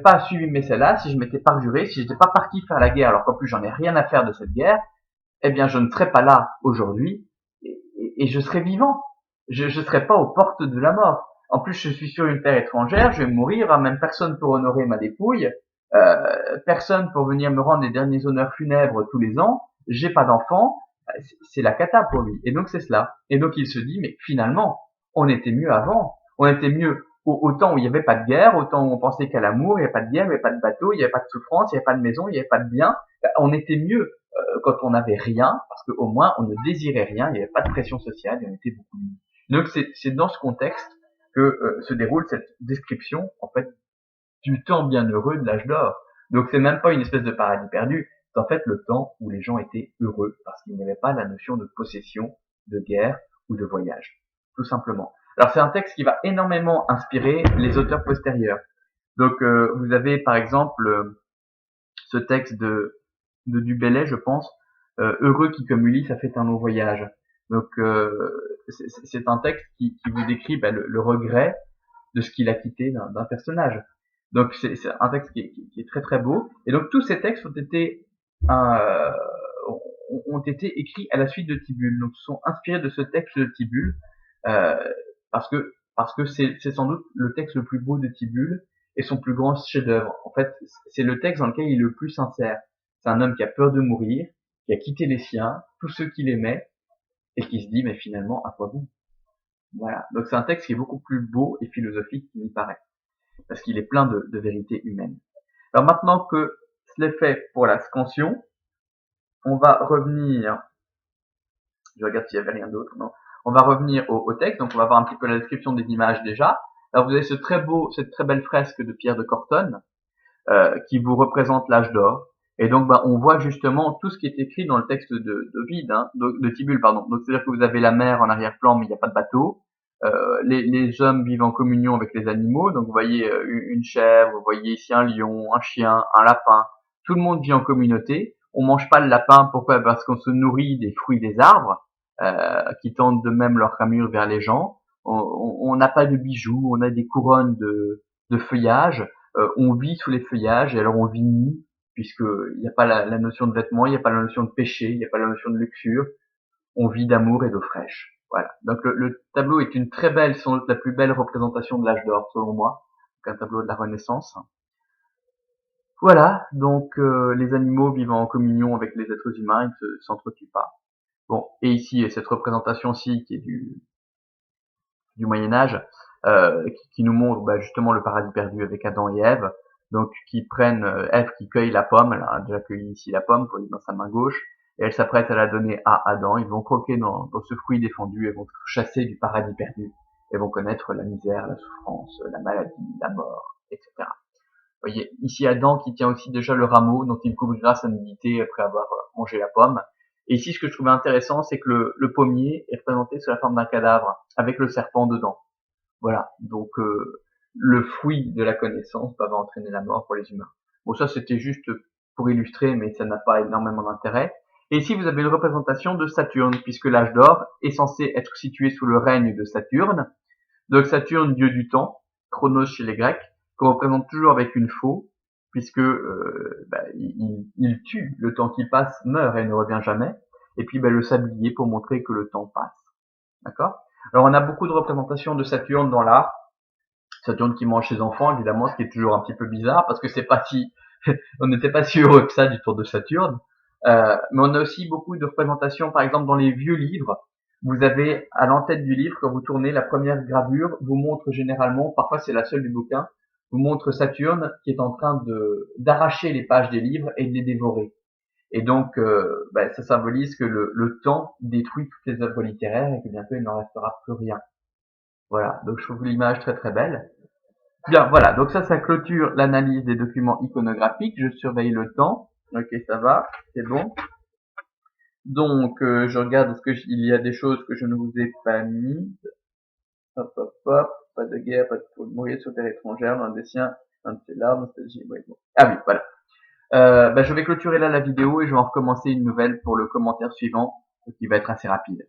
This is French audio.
pas suivi mes celles-là, si je m'étais parjuré, si j'étais pas parti faire la guerre, alors qu'en plus j'en ai rien à faire de cette guerre, eh bien je ne serais pas là aujourd'hui et je serais vivant. Je serais pas aux portes de la mort. En plus, je suis sur une terre étrangère, je vais mourir, même personne pour honorer ma dépouille, personne pour venir me rendre les derniers honneurs funèbres tous les ans, j'ai pas d'enfant, c'est la cata pour lui. Et donc c'est cela. Et donc il se dit, mais finalement, on était mieux avant. On était mieux au temps où il n'y avait pas de guerre, au temps où on pensait qu'à l'amour, il n'y avait pas de guerre, il n'y avait pas de bateau, il n'y avait pas de souffrance, il n'y avait pas de maison, il n'y avait pas de bien. On était mieux quand on n'avait rien, parce qu'au moins on ne désirait rien, il n'y avait pas de pression sociale, et on était beaucoup mieux. Donc c'est dans ce contexte que se déroule cette description en fait du temps bienheureux de l'âge d'or. Donc c'est même pas une espèce de paradis perdu, c'est en fait le temps où les gens étaient heureux parce qu'il n'y avait pas la notion de possession, de guerre ou de voyage, tout simplement. Alors c'est un texte qui va énormément inspirer les auteurs postérieurs. Donc vous avez par exemple ce texte de Du Bellay, je pense, heureux qui comme Ulysse a fait un long voyage. Donc c'est un texte qui vous décrit le regret de ce qu'il a quitté d'un personnage. Donc c'est un texte qui est très très beau. Et donc tous ces textes euh, ont été écrits à la suite de Tibulle. Donc sont inspirés de ce texte de Tibulle euh, parce que c'est sans doute le texte le plus beau de Tibulle et son plus grand chef-d'œuvre. En fait, c'est le texte dans lequel il est le plus sincère. C'est un homme qui a peur de mourir, qui a quitté les siens, tous ceux qu'il aimait, et qui se dit mais finalement à quoi bon? Voilà. Donc c'est un texte qui est beaucoup plus beau et philosophique qu'il n'y paraît, parce qu'il est plein de vérités humaines. Alors maintenant que cela est fait pour la scansion, on va revenir, je regarde s'il y avait rien d'autre, non. On va revenir au texte, donc on va voir un petit peu la description des images déjà. Alors vous avez cette très belle fresque de Pierre de Cortone, qui vous représente l'âge d'or. Et donc, on voit justement tout ce qui est écrit dans le texte de Tibulle, pardon. Donc, c'est-à-dire que vous avez la mer en arrière-plan, mais il n'y a pas de bateau. Les hommes vivent en communion avec les animaux. Donc, vous voyez une chèvre, vous voyez ici un lion, un chien, un lapin. Tout le monde vit en communauté. On mange pas le lapin. Pourquoi? Parce qu'on se nourrit des fruits des arbres, qui tendent de même leur ramure vers les gens. On n'a pas de bijoux, on a des couronnes de feuillage. On vit sous les feuillages et alors on vit nu puisque il n'y a pas la notion de vêtements, il n'y a pas la notion de péché, il n'y a pas la notion de luxure. On vit d'amour et d'eau fraîche. Voilà. Donc le tableau est une très belle, sans doute la plus belle représentation de l'âge d'or selon moi, donc un tableau de la Renaissance. Voilà. Donc les animaux vivant en communion avec les êtres humains, ils ne s'entretuent pas. Bon. Et ici cette représentation-ci qui est du Moyen Âge, qui nous montre justement le paradis perdu avec Adam et Ève, donc qui prennent Ève qui cueille la pomme, elle a déjà cueilli ici la pomme, dans sa main gauche, et elle s'apprête à la donner à Adam. Ils vont croquer dans ce fruit défendu et vont être chassés du paradis perdu et vont connaître la misère, la souffrance, la maladie, la mort, etc. Vous voyez, ici Adam qui tient aussi déjà le rameau dont il couvrira sa nudité après avoir mangé la pomme. Et ici, ce que je trouvais intéressant, c'est que le pommier est représenté sous la forme d'un cadavre avec le serpent dedans. Voilà, donc le fruit de la connaissance va entraîner la mort pour les humains. Bon, ça c'était juste pour illustrer, mais ça n'a pas énormément d'intérêt. Et ici, vous avez une représentation de Saturne, puisque l'âge d'or est censé être situé sous le règne de Saturne. Donc Saturne, dieu du temps, Chronos chez les Grecs, qu'on représente toujours avec une faux, puisque il tue, le temps qui passe meurt et ne revient jamais. Et puis le sablier pour montrer que le temps passe. D'accord? Alors on a beaucoup de représentations de Saturne dans l'art. Saturne qui mange ses enfants, évidemment, ce qui est toujours un petit peu bizarre, parce que c'est pas si, on n'était pas si heureux que ça du tour de Saturne. Mais on a aussi beaucoup de représentations, par exemple dans les vieux livres. Vous avez à l'entête du livre, quand vous tournez, la première gravure vous montre généralement, parfois c'est la seule du bouquin, vous montre Saturne qui est en train d'arracher les pages des livres et de les dévorer. Et donc, ça symbolise que le temps détruit toutes les œuvres littéraires et que bientôt il n'en restera plus rien. Voilà, donc je trouve l'image très très belle. Bien, voilà, donc ça clôture l'analyse des documents iconographiques. Je surveille le temps. Ok, ça va, c'est bon. Donc, je regarde il y a des choses que je ne vous ai pas mises. Hop, hop, hop, pas de guerre, pas de mourir sur terre étrangère, l'un des siens, un de ses larmes, nostalgie, oui, bon. Ah oui, voilà. Je vais clôturer là la vidéo et je vais en recommencer une nouvelle pour le commentaire suivant, qui va être assez rapide.